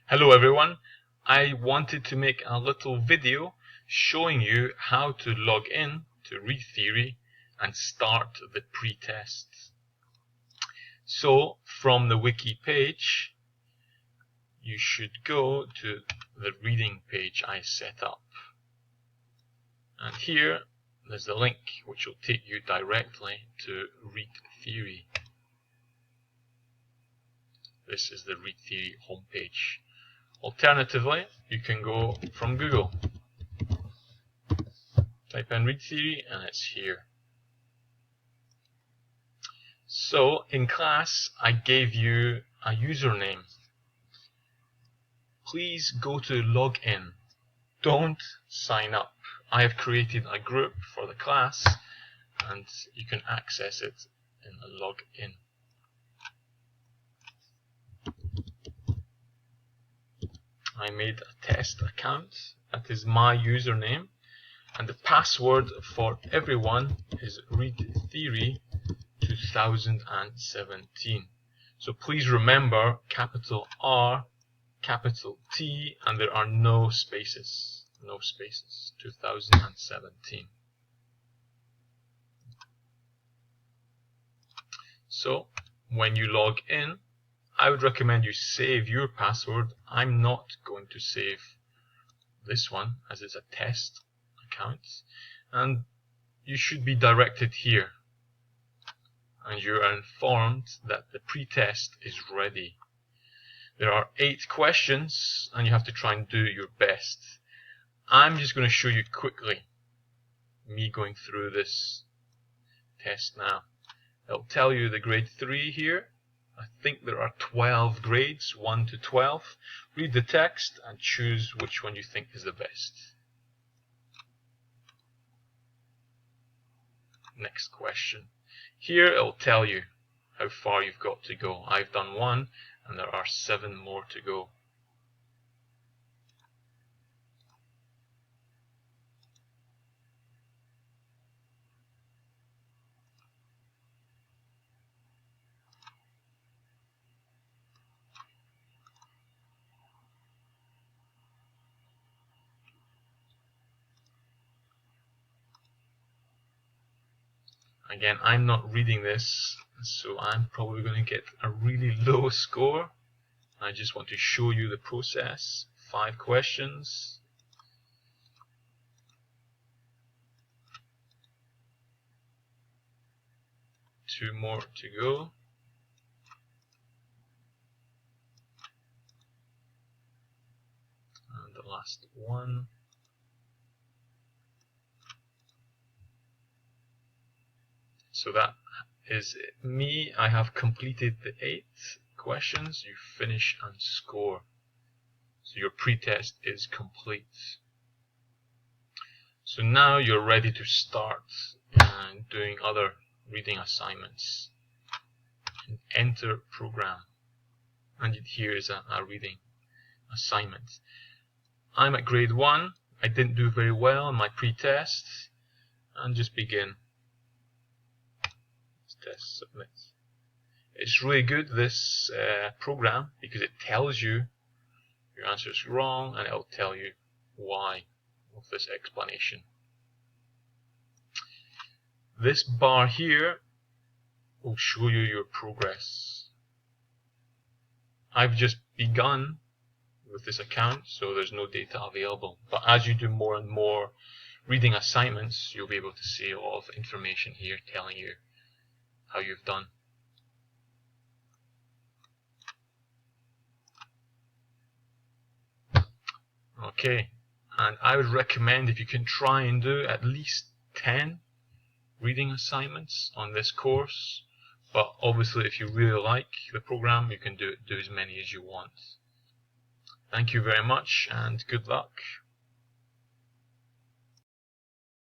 Hello everyone, I wanted to make a little video showing you how to log in to Read Theory and start the pre-tests. So from the wiki page, you should go to the reading page I set up. And here there's the link which will take you directly to Read Theory. This is the Read Theory homepage. Alternatively, you can go from Google. Type in Read Theory and it's here. So in class, I gave you a username. Please go to login. Don't sign up. I have created a group for the class and you can access it in the login. I made a test account. That is my username. And the password for everyone is Read Theory 2017. So please remember capital R, capital T, and there are no spaces. No spaces. 2017. So when you log in, I would recommend you save your password. I'm not going to save this one as it's a test account. And you should be directed here. And you are informed that the pre-test is ready. There are 8 questions and you have to try and do your best. I'm just going to show you quickly me going through this test now. It'll tell you the grade 3 here. I think there are 12 grades, 1 to 12. Read the text and choose which one you think is the best. Next question. Here it'll tell you how far you've got to go. I've done 1 and there are 7 more to go. Again, I'm not reading this, so I'm probably going to get a really low score. I just want to show you the process. 5 questions. Two more to go. And the last one. So that is me. I have completed the 8 questions. You finish and score. So your pre-test is complete. So now you're ready to start doing other reading assignments. And enter program. And here is a reading assignment. I'm at grade 1. I didn't do very well in my pre-test. And just begin. Test submit. It's really good, this program, because it tells you your answer is wrong and it'll tell you why with this explanation. This bar here will show you your progress. I've just begun with this account, so there's no data available. But as you do more and more reading assignments, you'll be able to see a lot of information here telling you how you've done. Okay, and I would recommend if you can try and do at least 10 reading assignments on this course, but obviously if you really like the program you can do as many as you want. Thank you very much and good luck.